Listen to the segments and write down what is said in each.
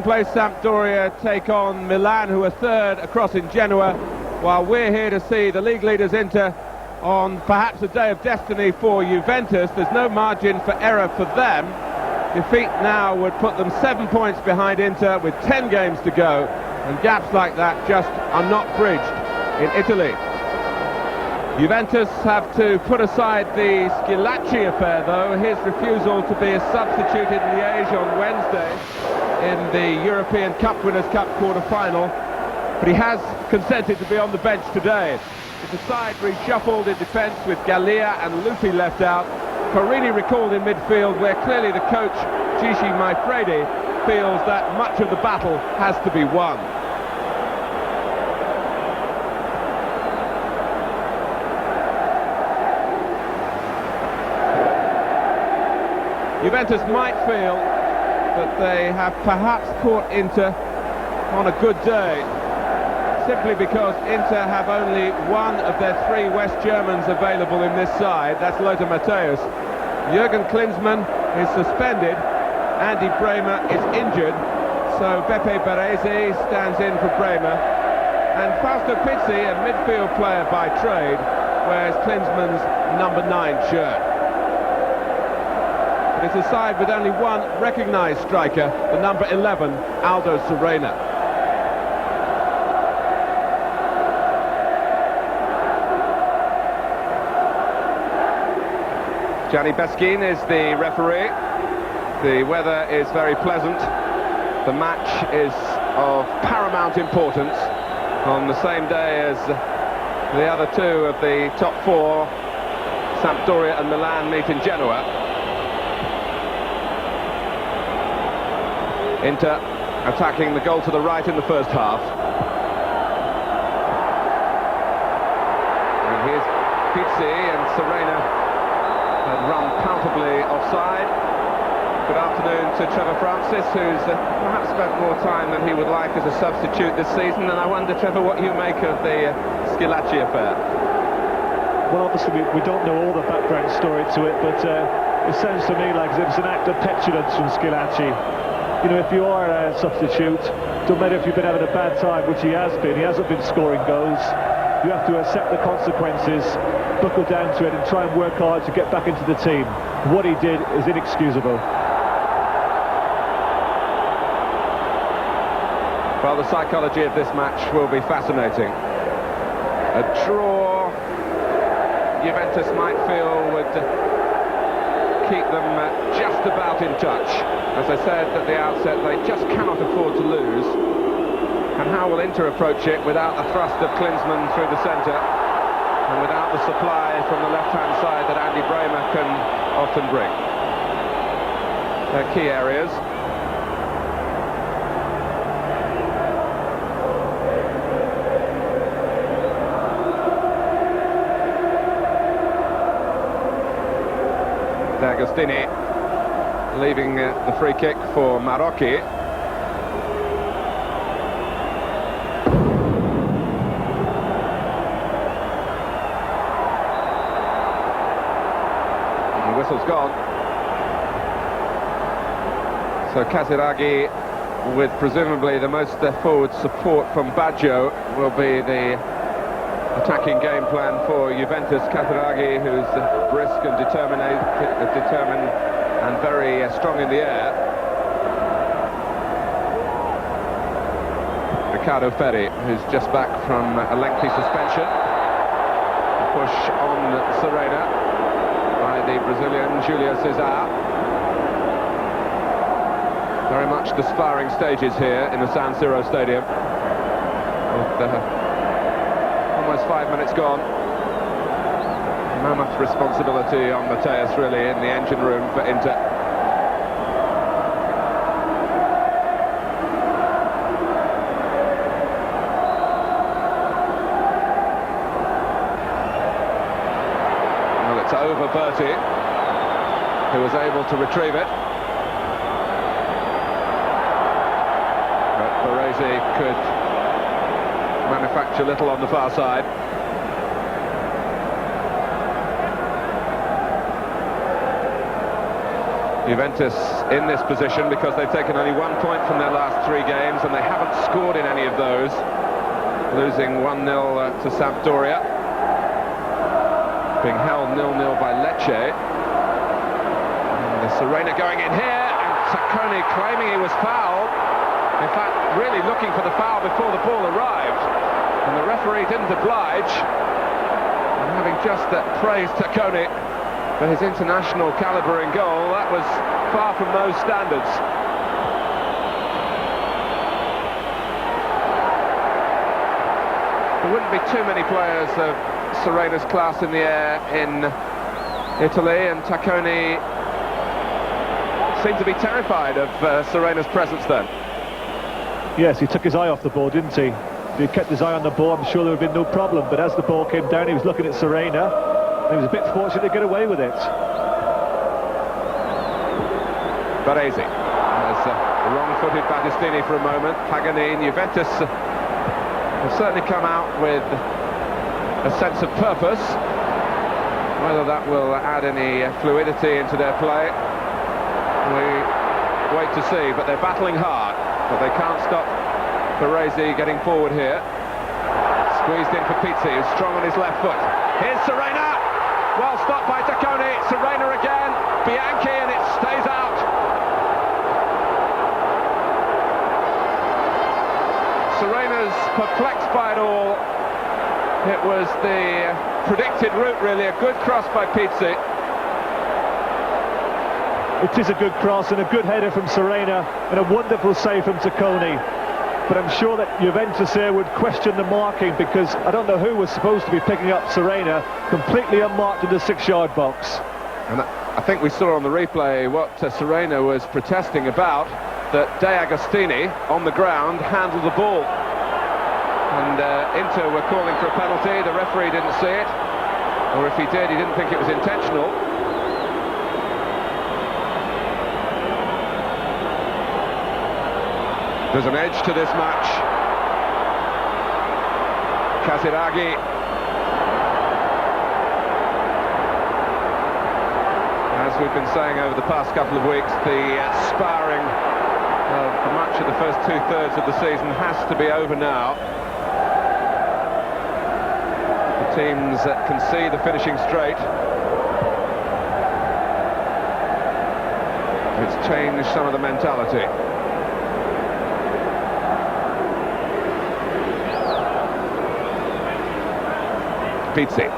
place Sampdoria take on Milan, who are third across in Genoa, while we're here to see the league leaders Inter on perhaps a day of destiny for Juventus. There's no margin for error for them. Defeat now would put them 7 points behind Inter with 10 games to go, and gaps like that just are not bridged in Italy. Juventus have to put aside the Schillaci affair, though. His refusal to be a substitute in Liège on Wednesday in the European Cup Winners' Cup quarter-final, but he has consented to be on the bench today. The side reshuffled in defence with Gallia and Lupi left out. Perini recalled in midfield, where clearly the coach, Gigi Maifredi, feels that much of the battle has to be won. Juventus might feel that they have perhaps caught Inter on a good day, simply because Inter have only one of their three West Germans available in this side. That's Lothar Matthäus. Jürgen Klinsmann is suspended, Andy Bremer is injured, so Beppe Baresi stands in for Bremer, and Fausto Pizzi, a midfield player by trade, wears Klinsmann's number 9 shirt. But it's a side with only one recognised striker, the number 11, Aldo Serena. Gianni Beskin is the referee. The weather is very pleasant. The match is of paramount importance on the same day as the other two of the top four, Sampdoria and Milan, meet in Genoa. Inter attacking the goal to the right in the first half. And here's Pizzi, and Serena had run palpably offside. Good afternoon to Trevor Francis, who's perhaps spent more time than he would like as a substitute this season. And I wonder, Trevor, what you make of the Schillaci affair. Well, obviously we don't know all the background story to it, but it sounds to me like it was an act of petulance from Schillaci. You know, if you are a substitute, don't matter if you've been having a bad time, which he hasn't been scoring goals, you have to accept the consequences, buckle down to it and try and work hard to get back into the team. What he did is inexcusable. Well, the psychology of this match will be fascinating. A draw, Juventus might feel, would keep them just about in touch. As I said at the outset, they just cannot afford to lose. And how will Inter approach it without the thrust of Klinsmann through the centre, and without the supply from the left-hand side that Andy Bremer can often bring? They're key areas. D'Agostini leaving the free kick for Marocchi. And the whistle's gone. So Casiraghi, with presumably the most forward support from Baggio, will be the attacking game plan for Juventus. Casiraghi, who's brisk and determined and very strong in the air. Riccardo Ferri, who's just back from a lengthy suspension. A push on Serena by the Brazilian Julio Cesar. Very much the sparring stages here in the San Siro Stadium. With almost 5 minutes gone. Mammoth responsibility on Matthaus, really, in the engine room for Inter. Well, it's over Berti, who was able to retrieve it. But Baresi could manufacture little on the far side. Juventus in this position because they've taken only 1 point from their last 3 games and they haven't scored in any of those, losing 1-0 to Sampdoria, being held 0-0 by Lecce. And Serena going in here, and Tacconi claiming he was fouled, in fact really looking for the foul before the ball arrived, and the referee didn't oblige. And having just praised Tacconi for his international calibre in goal, that was far from those standards. There wouldn't be too many players of Serena's class in the air in Italy, and Tacconi seemed to be terrified of Serena's presence then. Yes, he took his eye off the ball, didn't he? If he kept his eye on the ball, I'm sure there would have been no problem, but as the ball came down, he was looking at Serena. He was a bit fortunate to get away with it. Baresi has wrong-footed Battistini for a moment. Paganin. Juventus have certainly come out with a sense of purpose. Whether that will add any fluidity into their play, we wait to see. But they're battling hard, but they can't stop Baresi getting forward here. Squeezed in for Pizzi, who's strong on his left foot. Here's Serena! Well stopped by Tacconi. Serena again. Bianchi, and it stays out. Serena's perplexed by it all. It was the predicted route, really. A good cross by Pizzi. It is a good cross and a good header from Serena, and a wonderful save from Tacconi. But I'm sure that Juventus here would question the marking, because I don't know who was supposed to be picking up Serena, completely unmarked in the 6-yard box. And I think we saw on the replay what Serena was protesting about, that D'Agostini on the ground handled the ball. And Inter were calling for a penalty. The referee didn't see it, or if he did, he didn't think it was intentional. There's an edge to this match. Casiraghi. As we've been saying over the past couple of weeks, the sparring of much of the first 2/3 of the season has to be over now. The teams can see the finishing straight. It's changed some of the mentality. Pizzi.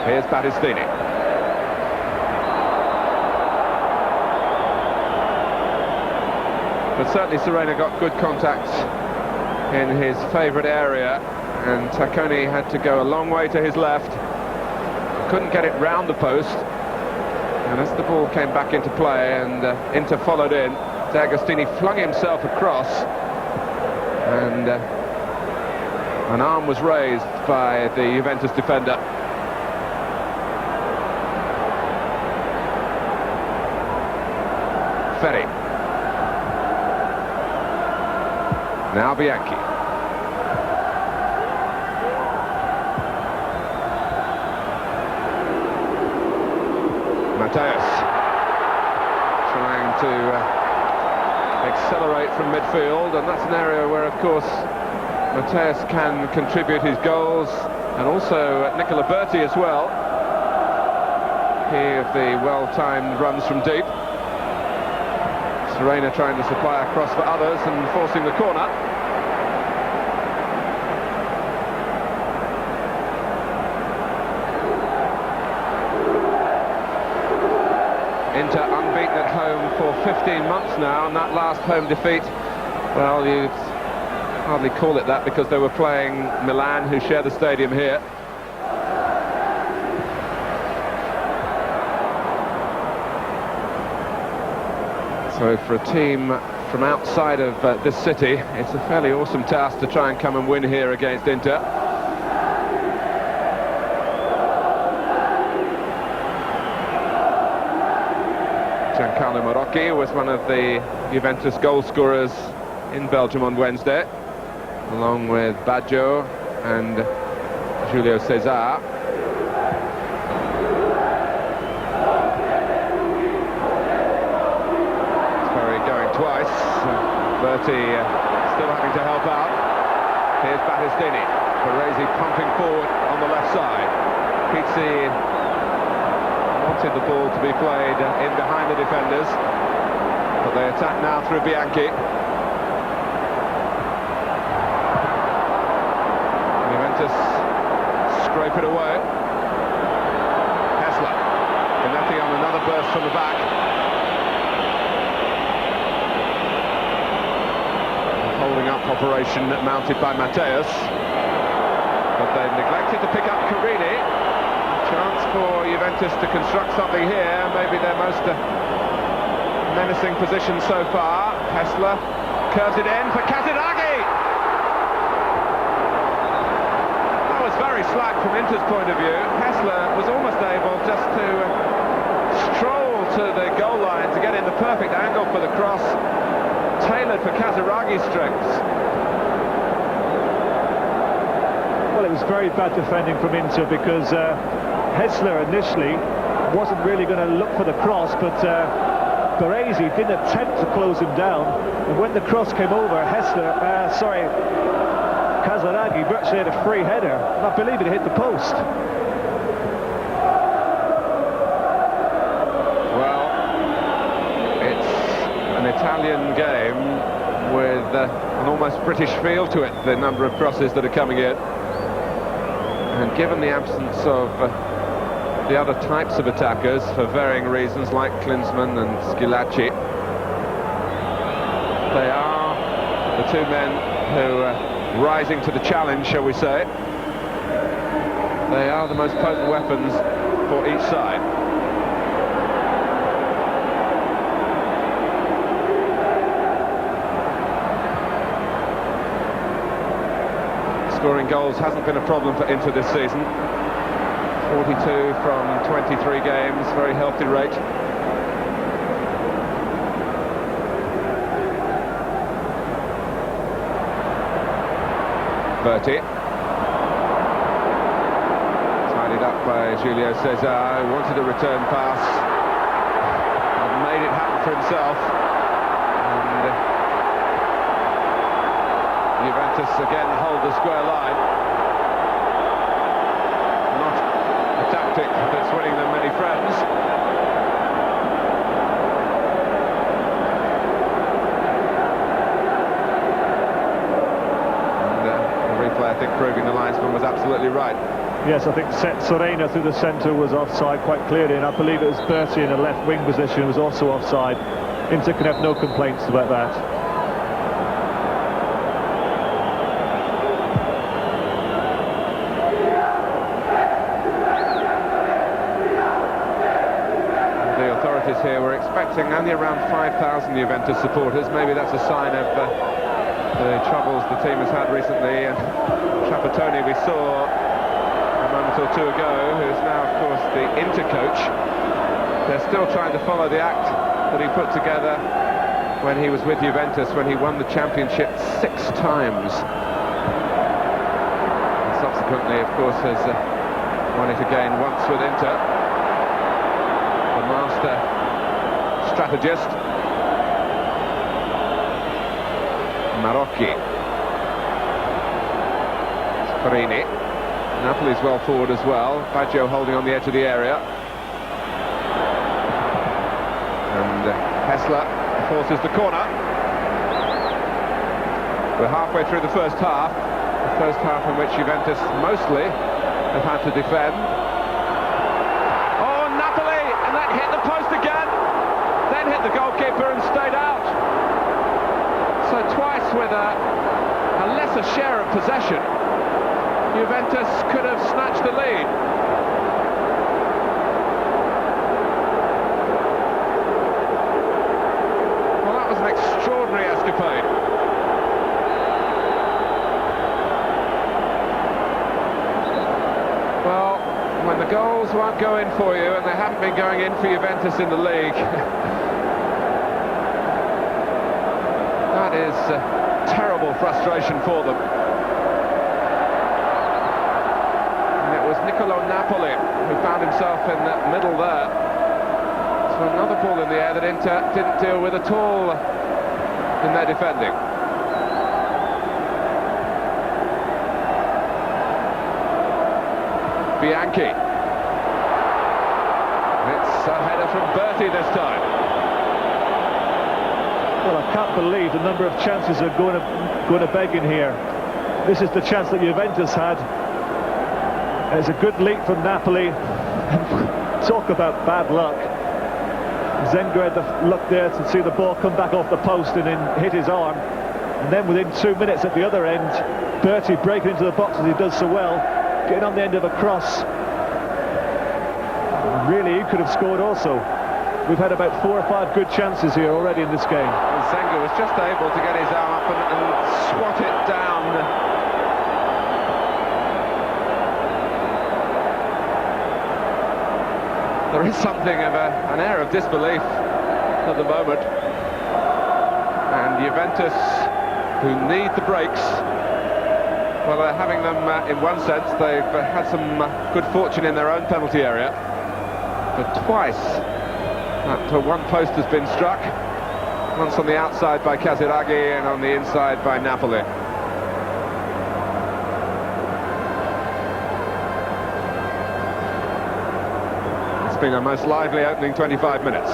Here's Battistini. But certainly Serena got good contact in his favourite area, and Tacconi had to go a long way to his left. Couldn't get it round the post, and as the ball came back into play and Inter followed in, D'Agostini flung himself across, and an arm was raised by the Juventus defender. Ferri. Now Bianchi. Matthaus trying to accelerate from midfield, and that's an area where, of course, Matthaus can contribute his goals, and also Nicola Berti as well. He of the well-timed runs from deep. Serena trying to supply a cross for others and forcing the corner. Inter unbeaten at home for 15 months now, and that last home defeat, well, you'd hardly call it that, because they were playing Milan, who share the stadium here. So for a team from outside of this city, it's a fairly awesome task to try and come and win here against Inter. Giancarlo Marocchi was one of the Juventus goal scorers in Belgium on Wednesday, along with Baggio and Julio Cesar. twice. Berti still having to help out. Here's Battistini. Baresi pumping forward on the left side. Pizzi wanted the ball to be played in behind the defenders, but they attack now through Bianchi. Juventus scrape it away. Hessler. Bonetti on another burst from the back. Holding up operation mounted by Matthaus, but they neglected to pick up Carini. Chance for Juventus to construct something here, maybe their most menacing position so far. Hessler curves it in for Casiraghi. That was very slack from Inter's point of view. Hessler was almost able just to stroll to the goal line to get in the perfect angle for the cross, tailored for Casiraghi's strengths. Well, it was very bad defending from Inter because Hessler initially wasn't really going to look for the cross, but Baresi didn't attempt to close him down. And when the cross came over, Casiraghi virtually had a free header. And I believe it hit the post. Well, it's an Italian game with an almost British feel to it, the number of crosses that are coming in. And given the absence of the other types of attackers for varying reasons, like Klinsmann and Schillaci, they are the two men who are rising to the challenge, shall we say. They are the most potent weapons for each side. Scoring goals hasn't been a problem for Inter this season. 42 from 23 games, very healthy rate. Berti. Tidied up by Julio Cesar, who wanted a return pass. And made it happen for himself. And Juventus again hold the square line. Tactic that's winning them many friends. And the replay, I think, proving the linesman was absolutely right. Yes, I think Serena through the centre was offside quite clearly, and I believe it was Berti in a left wing position was also offside. Inter can have no complaints about that. Here we're expecting only around 5,000 Juventus supporters. Maybe that's a sign of the troubles the team has had recently. And Trapattoni we saw a moment or two ago, who's now of course the Inter coach. They're still trying to follow the act that he put together when he was with Juventus, when he won the championship 6 times. And subsequently, of course, has won it again once with Inter. The master strategist Marocchi. Carini. Napoli's well forward as well. Baggio holding on the edge of the area. And Hessler forces the corner. We're halfway through the first half. The first half in which Juventus mostly have had to defend. Oh, Napoli! And that hit the post again! Then hit the goalkeeper and stayed out. So twice with a lesser share of possession, Juventus could have snatched the lead. Well, that was an extraordinary escapade. Well, when the goals won't go in for you, and they haven't been going in for Juventus in the league, that is terrible frustration for them. And it was Niccolò Napoli who found himself in the middle there. So another ball in the air that Inter didn't deal with at all in their defending. Bianchi. It's a header from Berti this time. Well, I can't believe the number of chances are going to beg in here. This is the chance that Juventus had. There's a good leap from Napoli. Talk about bad luck. Zenga had the luck there to see the ball come back off the post and then hit his arm. And then within 2 minutes at the other end, Berti breaking into the box as he does so well, getting on the end of a cross. Really, he could have scored also. We've had about 4 or 5 good chances here already in this game. And Zenga was just able to get his arm up and swat it down. There is something of an air of disbelief at the moment. And Juventus, who need the breaks, well, they're having them in one sense. They've had some good fortune in their own penalty area. But twice, that one post has been struck. Once on the outside by Casiraghi and on the inside by Napoli. It's been a most lively opening 25 minutes.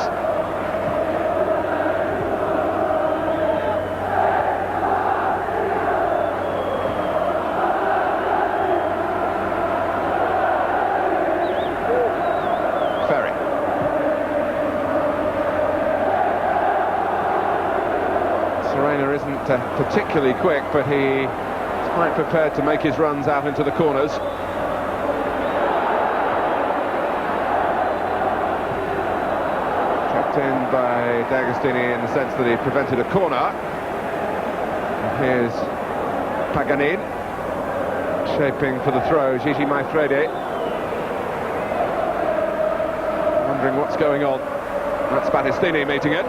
Ferri. Serena isn't particularly quick, but he's quite prepared to make his runs out into the corners. Kept in by D'Agostini in the sense that he prevented a corner. And here's Paganin, shaping for the throw. Gigi Maifredi, wondering what's going on. That's Battistini meeting it.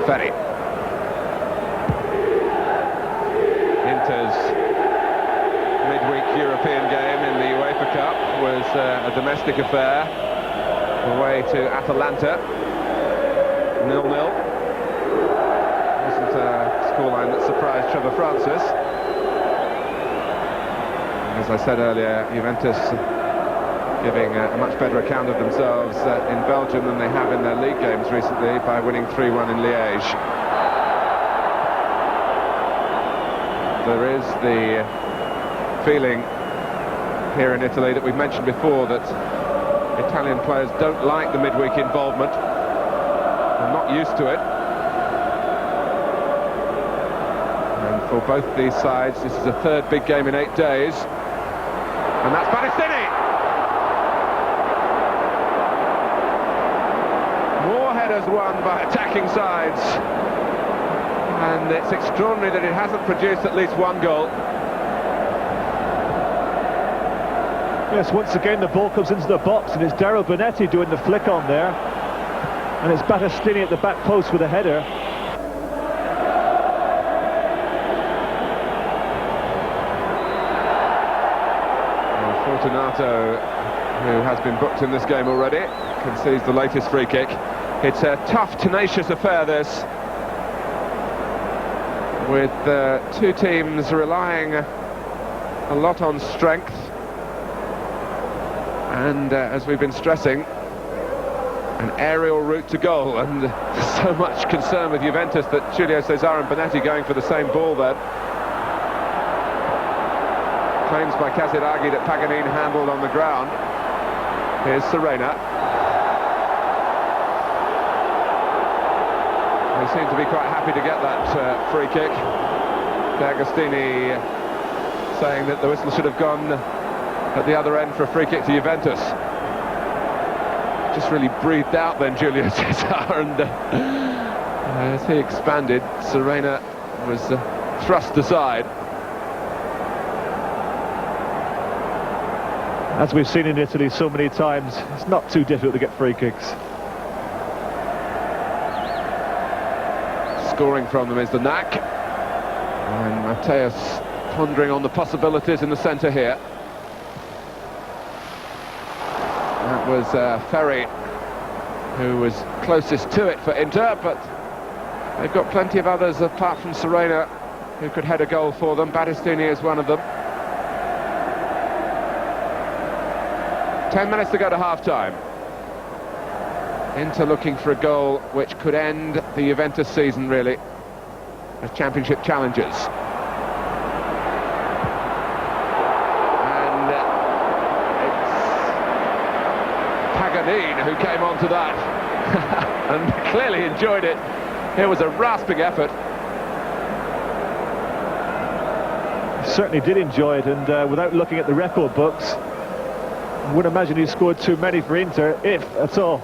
Ferri. Inter's midweek European game in the UEFA Cup was a domestic affair, away to Atalanta, 0-0. Wasn't a scoreline that surprised Trevor Francis. As I said earlier, Juventus giving a much better account of themselves in Belgium than they have in their league games recently by winning 3-1 in Liège. There is the feeling here in Italy that we've mentioned before that Italian players don't like the midweek involvement. They're not used to it. And for both these sides, this is the third big game in 8 days. And that's Battistini! More headers won by attacking sides. And it's extraordinary that it hasn't produced at least one goal. Yes, once again the ball comes into the box and it's Bonetti doing the flick on there. And it's Battistini at the back post with a header. Fortunato, who has been booked in this game already, concedes the latest free kick. It's a tough, tenacious affair, this, with two teams relying a lot on strength and, as we've been stressing, an aerial route to goal, and so much concern with Juventus that Giulio Cesar and Bonetti going for the same ball there. Claims by Casiraghi that Paganin handled on the ground. Here's Serena. They seem to be quite happy to get that free kick. D'Agostini saying that the whistle should have gone at the other end for a free kick to Juventus. Just really breathed out then, Giulio Cesar, and as he expanded, Serena was thrust aside. As we've seen in Italy so many times, it's not too difficult to get free kicks. Scoring from them is the knack. And Matthaus pondering on the possibilities in the centre here. That was Ferri who was closest to it for Inter, but they've got plenty of others apart from Serena who could head a goal for them. Battistini is one of them. 10 minutes to go to half-time. Inter looking for a goal which could end the Juventus season, really, as championship challengers. And it's Paganin who came on to that and clearly enjoyed it. It was a rasping effort. Certainly did enjoy it, and without looking at the record books, I would imagine he scored too many for Inter, if at all.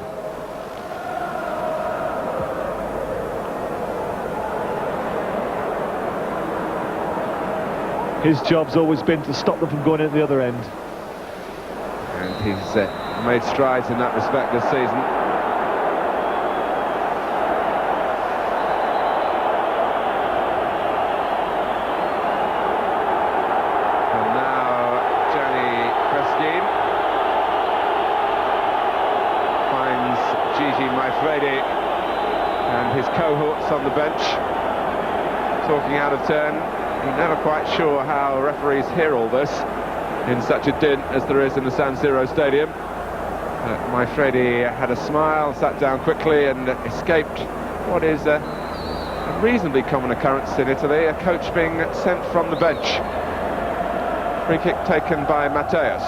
His job's always been to stop them from going in at the other end. And he's made strides in that respect this season. And his cohorts on the bench talking out of turn. You're never quite sure how referees hear all this in such a din as there is in the San Siro stadium. Maifredi had a smile, sat down quickly and escaped what is a reasonably common occurrence in Italy, a coach being sent from the bench. Free kick taken by Matthaus.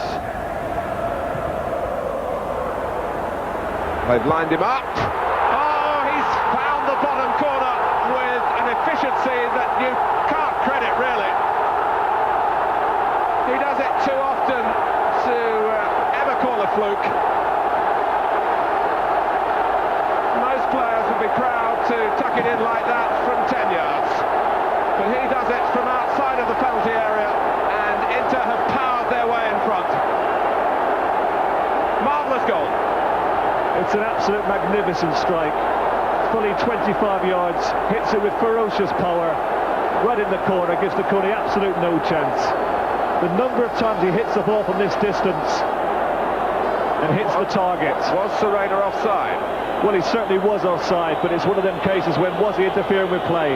They've lined him up. Oh, he's found the bottom corner with an efficiency that you can't credit, really. He does it too often to ever call a fluke. Most players would be proud to tuck it in like that from 10 yards. But he does it from outside of the penalty area, and Inter have powered their way in front. Marvellous goal. It's an absolute magnificent strike. Fully 25 yards, hits it with ferocious power. Right in the corner, gives Tacconi absolute no chance. The number of times he hits the ball from this distance and hits the target. Was Serena offside? Well, he certainly was offside, but it's one of them cases when was he interfering with play?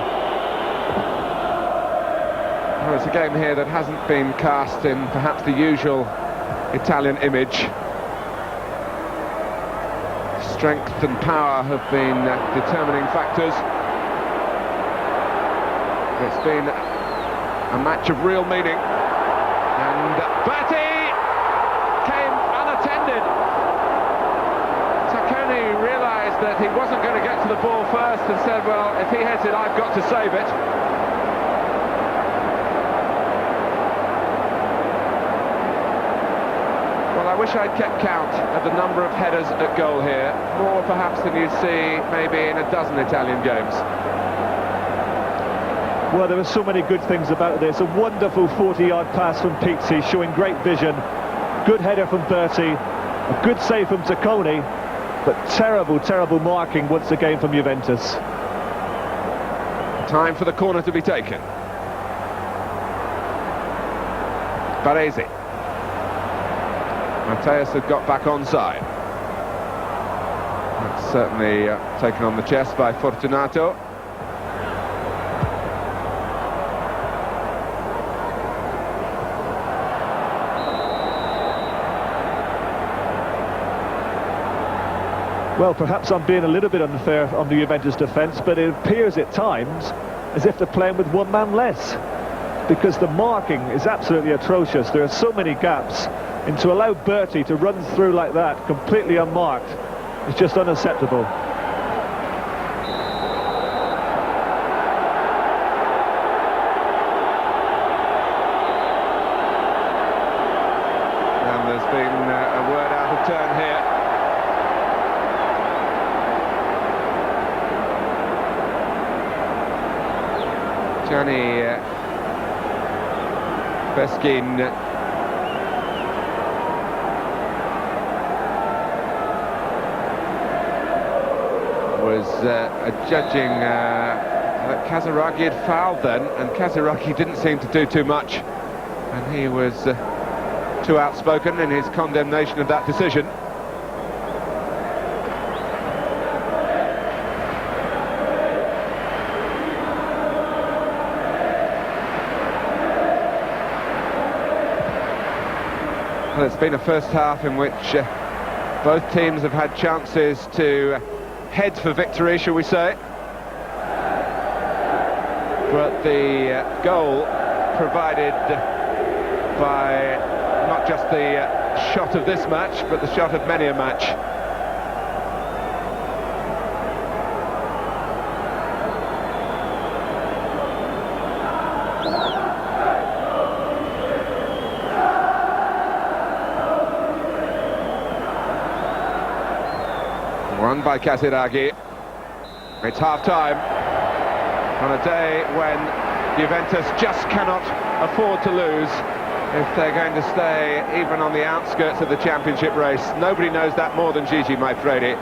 Well, it's a game here that hasn't been cast in perhaps the usual Italian image. Strength and power have been determining factors. It's been a match of real meaning. And Berti came unattended. Tacconi realised that he wasn't going to get to the ball first and said, well, if he hits it, I've got to save it. I wish I'd kept count of the number of headers at goal here, more perhaps than you'd see maybe in a dozen Italian games. Well, there are so many good things about this. A wonderful 40-yard pass from Pizzi, showing great vision. Good header from Berti, a good save from Tacconi, but terrible, terrible marking once again from Juventus. Time for the corner to be taken. Baresi. Matthaus had got back onside. That's certainly taken on the chest by Fortunato. Well, perhaps I'm being a little bit unfair on the Juventus defence, but it appears at times as if they're playing with one man less, because the marking is absolutely atrocious. There are so many gaps. And to allow Berti to run through like that, completely unmarked, is just unacceptable. And there's been a word out of turn here. Gianni Beskin was judging that Casiraghi had fouled then, and Casiraghi didn't seem to do too much, and he was too outspoken in his condemnation of that decision. Well, it's been a first half in which both teams have had chances to head for victory, shall we say. But the goal provided by not just the shot of this match, but the shot of many a match. Won by Casiraghi. It's half-time on a day when Juventus just cannot afford to lose if they're going to stay even on the outskirts of the championship race. Nobody knows that more than Gigi Maifredi.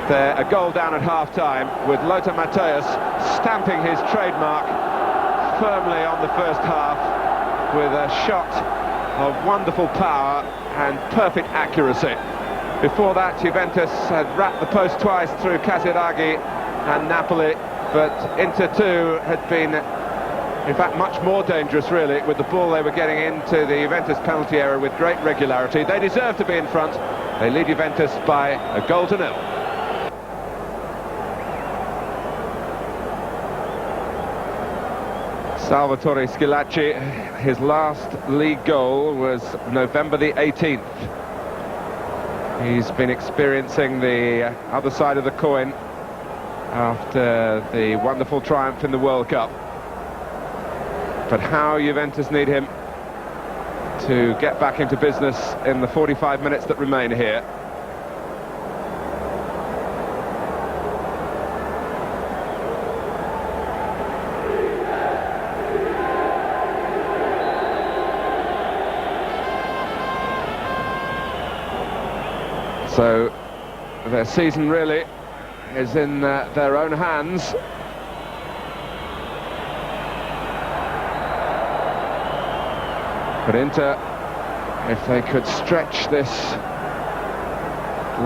They're a goal down at half-time with Lothar Matthäus stamping his trademark firmly on the first half with a shot of wonderful power and perfect accuracy. Before that, Juventus had rapped the post twice through Casiraghi and Napoli, but Inter too had been, in fact, much more dangerous really with the ball they were getting into the Juventus penalty area with great regularity. They deserve to be in front. They lead Juventus by a goal to nil. Salvatore Schillaci, his last league goal was November the 18th. He's been experiencing the other side of the coin after the wonderful triumph in the World Cup. But how Juventus need him to get back into business in the 45 minutes that remain here. So their season really is in their own hands. But Inter, if they could stretch this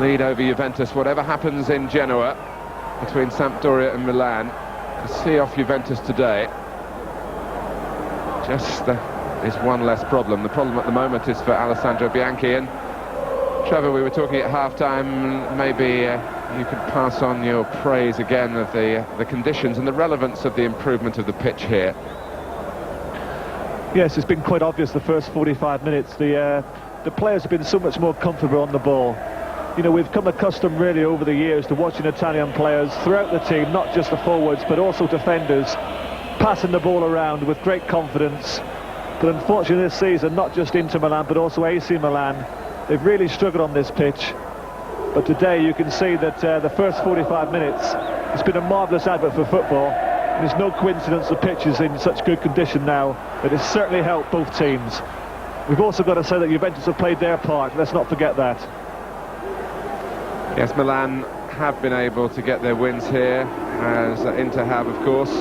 lead over Juventus, whatever happens in Genoa between Sampdoria and Milan, to see off Juventus today, just is one less problem. The problem at the moment is for Alessandro Bianchi. And Trevor, we were talking at half-time, maybe you could pass on your praise again of the conditions and the relevance of the improvement of the pitch here. Yes, it's been quite obvious the first 45 minutes. The players have been so much more comfortable on the ball. You know, we've come accustomed really over the years to watching Italian players throughout the team, not just the forwards, but also defenders, passing the ball around with great confidence. But unfortunately this season, not just Inter Milan, but also AC Milan, they've really struggled on this pitch. But today you can see that the first 45 minutes, it's been a marvellous advert for football. And it's no coincidence the pitch is in such good condition now that it's certainly helped both teams. We've also got to say that Juventus have played their part, let's not forget that. Yes, Milan have been able to get their wins here, as Inter have, of course.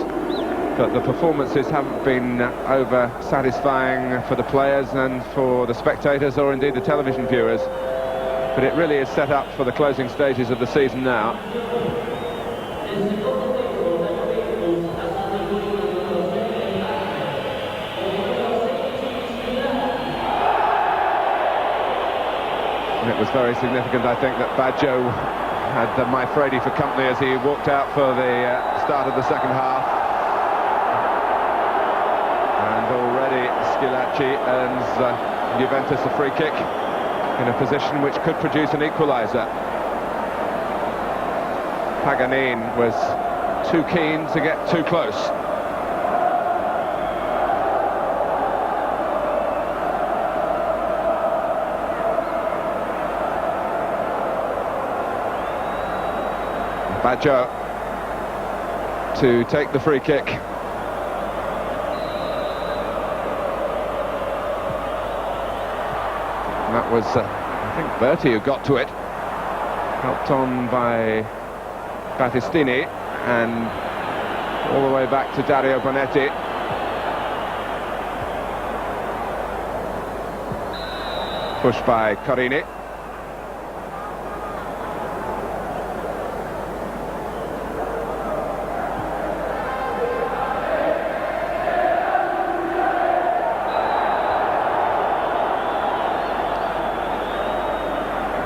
But the performances haven't been over-satisfying for the players and for the spectators, or indeed the television viewers. But it really is set up for the closing stages of the season now. And it was very significant, I think, that Baggio had Maifredi for company as he walked out for the start of the second half. And already Schillaci earns Juventus a free kick in a position which could produce an equaliser. Paganin was too keen to get too close. Baggio to take the free kick. And that was, I think, Berti who got to it. Helped on by Battistini, and All the way back to Dario Bonetti. Pushed by Carini.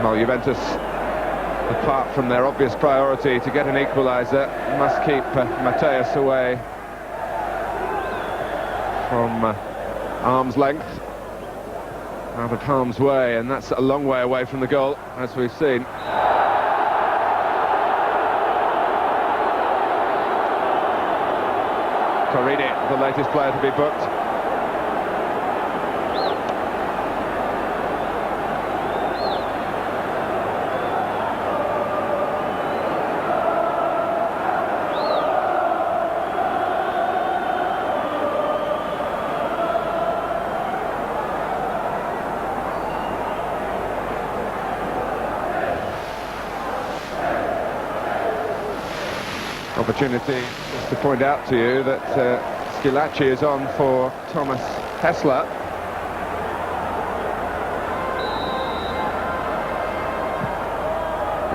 Well, Juventus, apart from their obvious priority to get an equaliser, must keep Matthaus away from arm's length, out of harm's way, and that's a long way away from the goal, as we've seen. Carini, the latest player to be booked. Opportunity just to point out to you that Schillaci is on for Thomas Hessler.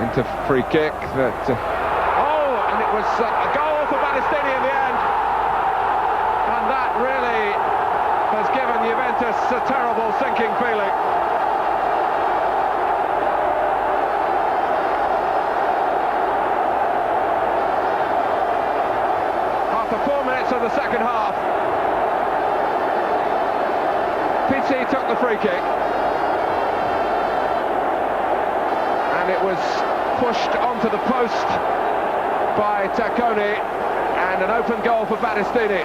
Into free kick that... oh, and it was a goal for Battistini in the end. And that really has given Juventus a terrible sinking feeling. Of the second half, Pizzi took the free kick and it was pushed onto the post by Tacconi, and an open goal for Battistini.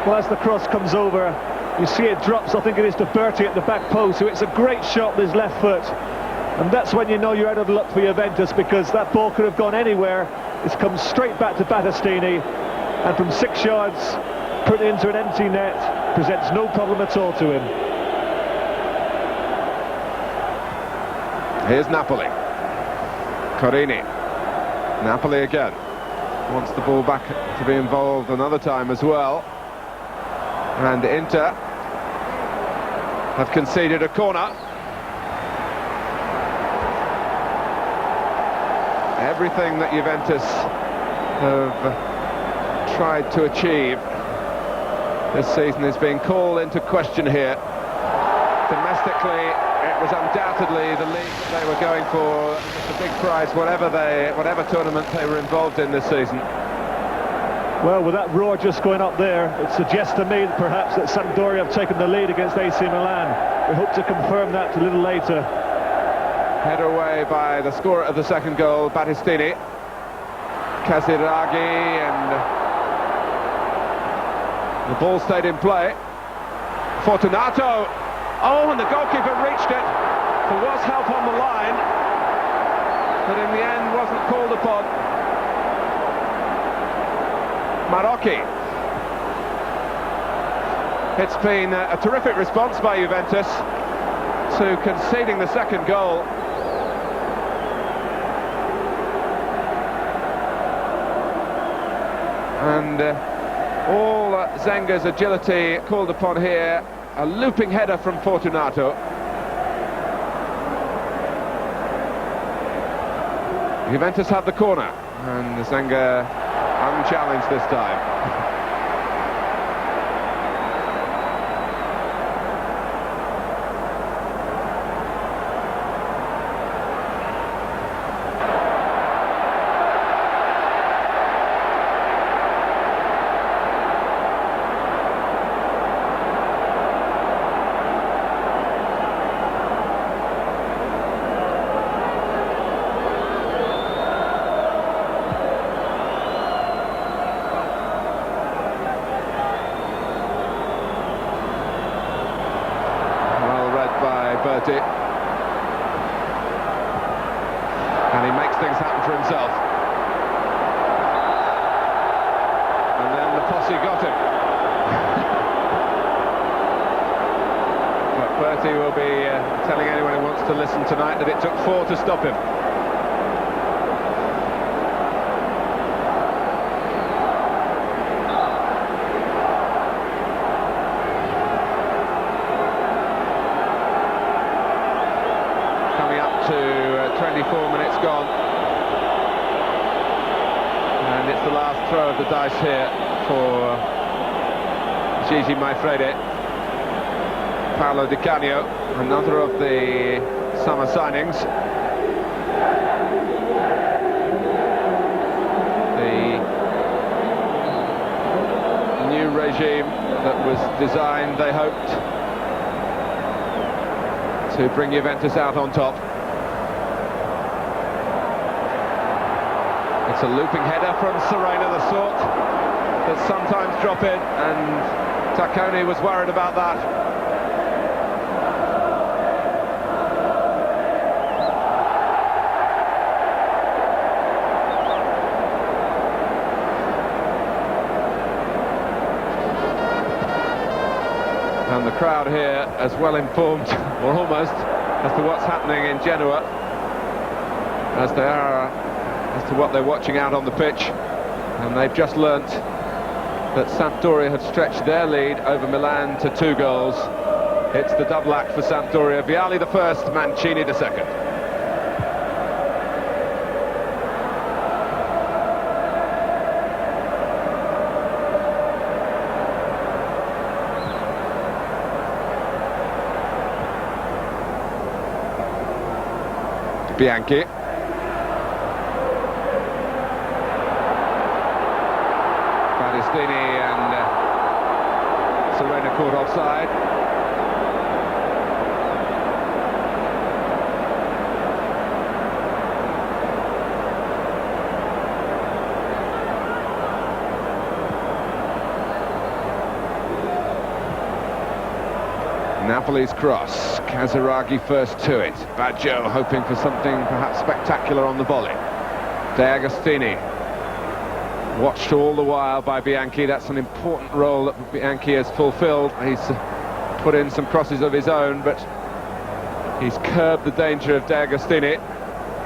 Well, as the cross comes over, you see it drops, I think it is to Berti at the back post, so it's a great shot with his left foot, and that's when you know you're out of luck for Juventus, because that ball could have gone anywhere. It's come straight back to Battistini, and from 6 yards, put into an empty net, presents no problem at all to him. Here's Napoli. Carini. Napoli again. Wants the ball back to be involved another time as well. And Inter have conceded a corner. Everything that Juventus have tried to achieve this season is being called into question here. Domestically, it was undoubtedly the league that they were going for, the big prize, whatever tournament they were involved in this season. Well, with that roar just going up there, it suggests to me that perhaps that Sampdoria have taken the lead against AC Milan. We hope to confirm that a little later. Header away by the scorer of the second goal, Battistini. Casiraghi, and the ball stayed in play. Fortunato. Oh, and the goalkeeper reached it. There was help on the line, but in the end wasn't called upon. Marocchi. It's been a terrific response by Juventus to conceding the second goal. And all Zenga's agility called upon here. A looping header from Fortunato. Juventus have the corner, and Zenga unchallenged this time. Berti, and he makes things happen for himself, and then the posse got him. But Berti will be telling anyone who wants to listen tonight that it took 4 to stop him. throw of the dice here for Gigi Maifrede. Paolo Di Canio, another of the summer signings. The new regime that was designed, they hoped, to bring Juventus out on top. It's a looping header from Serena, the sort that sometimes drop in, and Tacconi was worried about that. And the crowd here as well informed, or almost, as to what's happening in Genoa, as they are as to what they're watching out on the pitch. And they've just learnt that Sampdoria have stretched their lead over Milan to 2 goals. It's the double act for Sampdoria. Vialli the first, Mancini the second. Bianchi. Battistini and Serena caught offside. Napoli's cross, Casiraghi first to it. Baggio hoping for something perhaps spectacular on the volley. De Agostini, watched all the while by Bianchi. That's an important role that Bianchi has fulfilled. He's put in some crosses of his own, but he's curbed the danger of De Agostini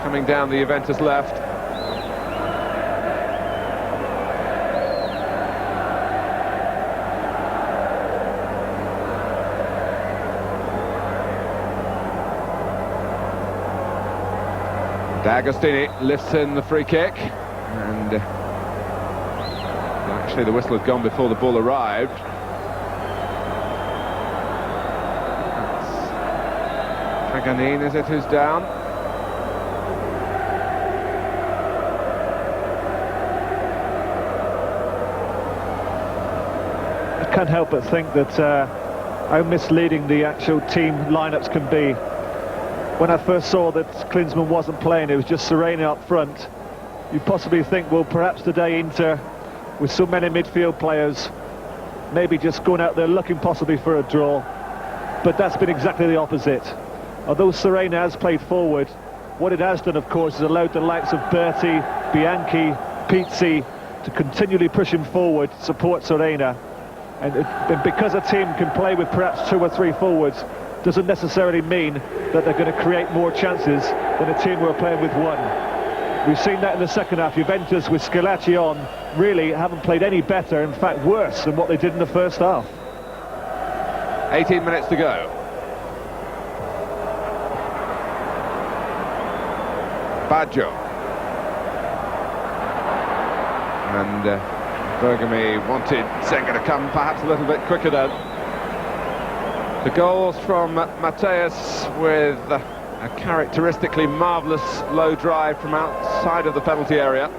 coming down the Juventus left. Agostini lifts in the free kick, and actually the whistle had gone before the ball arrived. That's Paganin, is it, who's down? I can't help but think that how misleading the actual team lineups can be. When I first saw that Klinsmann wasn't playing, it was just Serena up front. You possibly think, well, perhaps today Inter, with so many midfield players, maybe just going out there looking possibly for a draw. But that's been exactly the opposite. Although Serena has played forward, what it has done, of course, is allowed the likes of Berti, Bianchi, Pizzi to continually push him forward, support Serena. And because a team can play with perhaps 2 or 3 forwards, doesn't necessarily mean that they're going to create more chances than a team who are playing with 1. We've seen that in the second half. Juventus with Schillaci on really haven't played any better, in fact worse than what they did in the first half. 18 minutes to go. Baggio. And Bergomi wanted Zenga to come perhaps a little bit quicker though. The goals from Matthaus with a characteristically marvellous low drive from outside of the penalty area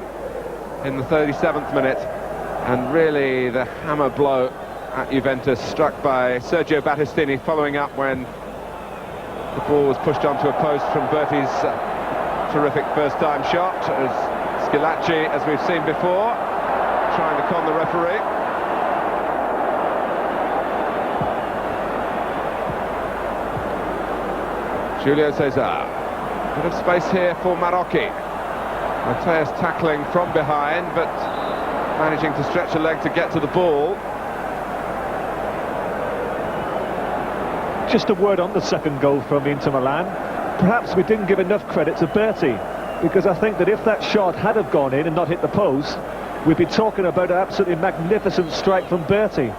in the 37th minute, and really the hammer blow at Juventus struck by Sergio Battistini, following up when the ball was pushed onto a post from Berti's terrific first-time shot, as Schillaci, as we've seen before, trying to con the referee. Julio Cesar. Bit of space here for Marocchi. Matthaus tackling from behind, but managing to stretch a leg to get to the ball. Just a word on the second goal from Inter Milan. Perhaps we didn't give enough credit to Berti, because I think that if that shot had have gone in and not hit the post, we'd be talking about an absolutely magnificent strike from Berti.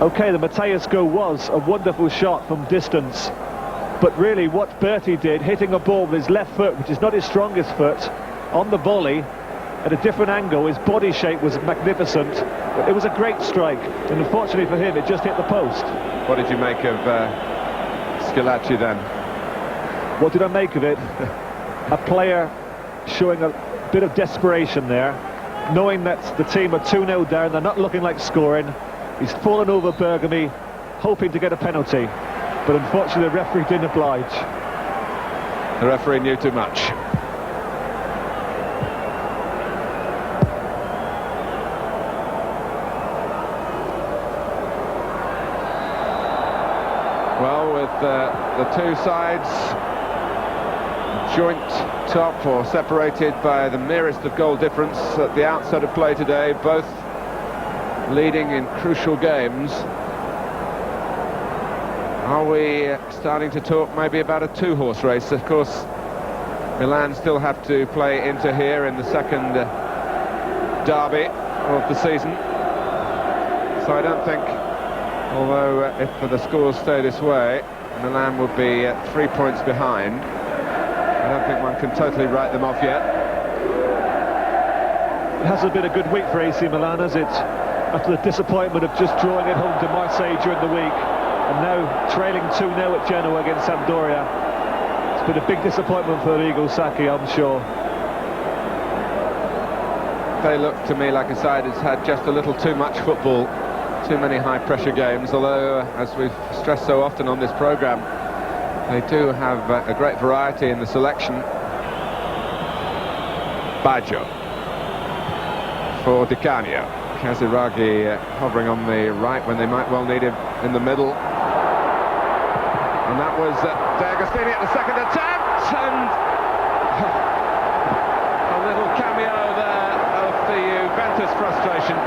Okay, the Matthaus goal was a wonderful shot from distance, but really what Berti did, hitting a ball with his left foot, which is not his strongest foot, on the volley, at a different angle. His body shape was magnificent. It was a great strike, and unfortunately for him, it just hit the post. What did you make of Schillaci then? What did I make of it? A player showing a bit of desperation there, knowing that the team are 2-0 down, they're not looking like scoring. He's fallen over Bergomi, hoping to get a penalty, but unfortunately the referee didn't oblige. The referee knew too much. Well, with the two sides joint top or separated by the merest of goal difference at the outset of play today, both leading in crucial games. Are we starting to talk maybe about a two-horse race? Of course, Milan still have to play Inter here in the second derby of the season. So I don't think, although if the scores stay this way, Milan will be 3 points behind. I don't think one can totally write them off yet. It hasn't been a good week for AC Milan, has it? After the disappointment of just drawing at home to Marseille during the week, and now trailing 2-0 at Genoa against Sampdoria. It's been a big disappointment for Arrigo Sacchi, I'm sure. They look to me like a side that's had just a little too much football, too many high-pressure games, although, as we've stressed so often on this programme, they do have a great variety in the selection. Baggio for Di Canio. Casiraghi hovering on the right when they might well need him in the middle. And that was D'Agostini at the second attempt, and a little cameo there of the Juventus frustration.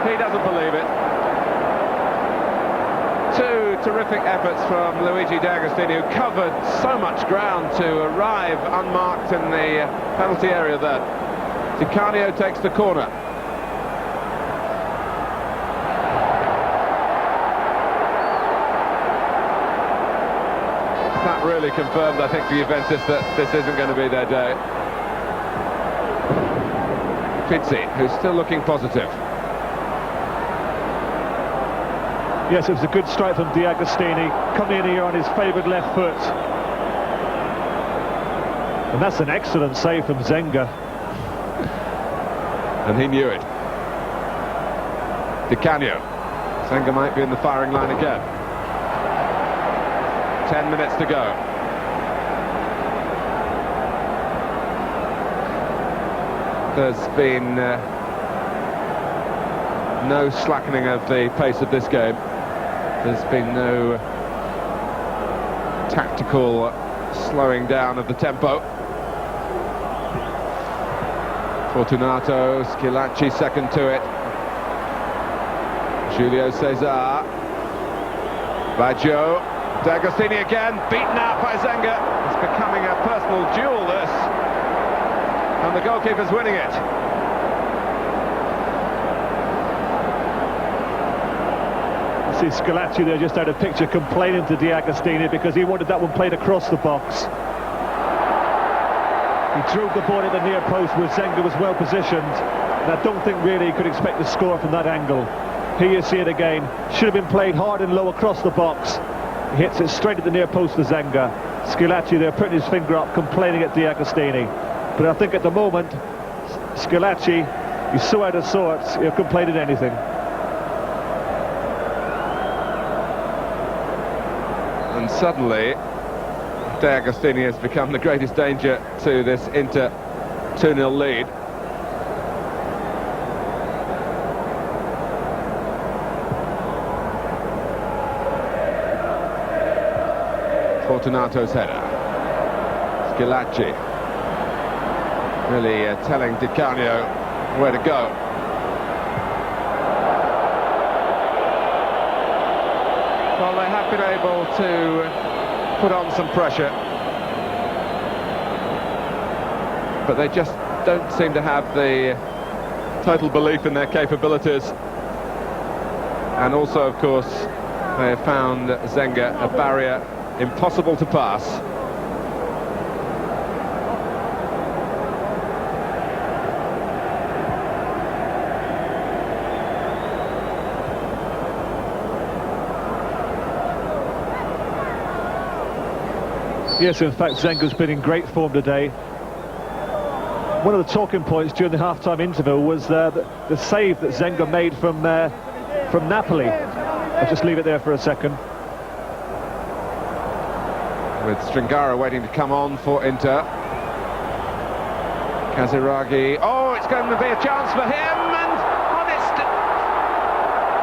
He doesn't believe it. Two terrific efforts from Luigi D'Agostini, who covered so much ground to arrive unmarked in the penalty area there. Di Canio takes the corner. That really confirmed, I think, for Juventus that this isn't going to be their day. Pizzi, who's still looking positive. Yes, it was a good strike from D'Agostini, coming in here on his favoured left foot. And that's an excellent save from Zenga. And he knew it. Di Canio. Zenga might be in the firing line again. 10 minutes to go. There's been no slackening of the pace of this game. There's been no tactical slowing down of the tempo. Fortunato, Schillaci second to it. Julio Cesar. Baggio. D'Agostini again, beaten out by Zenga. It's becoming a personal duel, this. And the goalkeeper's winning it. See Schillaci there just out of picture complaining to D'Agostini because he wanted that one played across the box. He drove the ball at the near post where Zenga was well positioned, and I don't think really he could expect to score from that angle. Here you see it again. Should have been played hard and low across the box. He hits it straight at the near post for Zenga. Schillaci there putting his finger up, complaining at D'Agostini. But I think at the moment, Schillaci, he's so out of sorts, he'll complain at anything. And suddenly, D'Agostini has become the greatest danger to this Inter 2-0 lead. Fortunato's header. Schillaci really telling Di Canio where to go. Well, they have been able to put on some pressure, but they just don't seem to have the total belief in their capabilities. And also, of course, they have found Zenga a barrier impossible to pass. Yes, in fact, Zenga's been in great form today. One of the talking points during the half-time interval was the save that Zenga made from Napoli. I'll just leave it there for a second. With Stringara waiting to come on for Inter. Casiraghi, oh, it's going to be a chance for him, and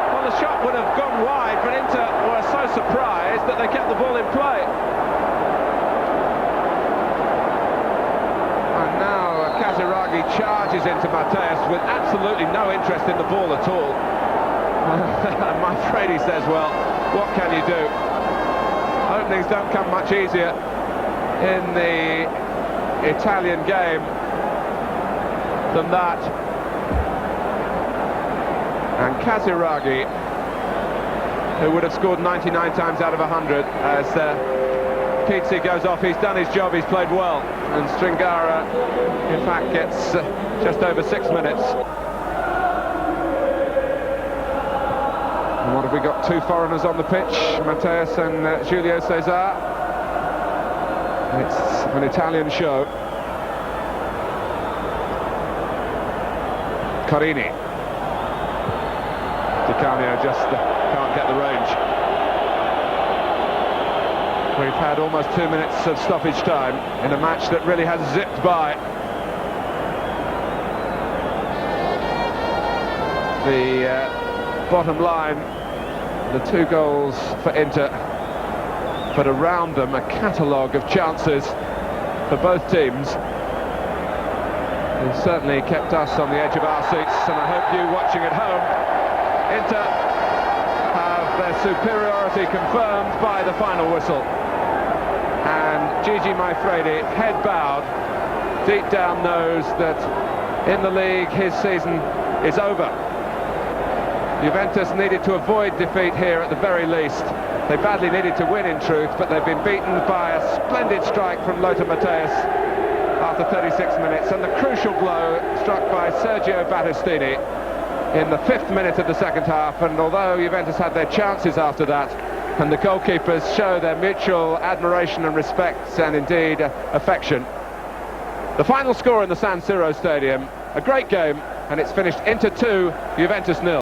well, the shot would have gone wide, but Inter were so surprised that they kept the ball in play. And now Casiraghi charges into Matthaus with absolutely no interest in the ball at all. I'm afraid he says, well, what can you do? Openings don't come much easier in the Italian game than that. And Casiraghi, who would have scored 99 times out of 100 as Pizzi goes off, he's done his job, he's played well, and Stringara in fact gets just over 6 minutes. And what have we got? Two foreigners on the pitch, Matthaus and Julio Cesar. It's an Italian show. Carini. Canio just can't get the range. We've had almost 2 minutes of stoppage time in a match that really has zipped by. The bottom line, the 2 goals for Inter, but around them a catalogue of chances for both teams. It's certainly kept us on the edge of our seats, and I hope you watching at home. Inter have their superiority confirmed by the final whistle. And Gigi Maifredi, head bowed, deep down knows that in the league his season is over. Juventus needed to avoid defeat here at the very least. They badly needed to win in truth, but they've been beaten by a splendid strike from Lothar Matthaus after 36 minutes, and the crucial blow struck by Sergio Battistini in the 5th minute of the second half. And although Juventus had their chances after that, and the goalkeepers show their mutual admiration and respect and indeed affection, the final score in the San Siro Stadium, a great game, and it's finished Inter 2, Juventus 0.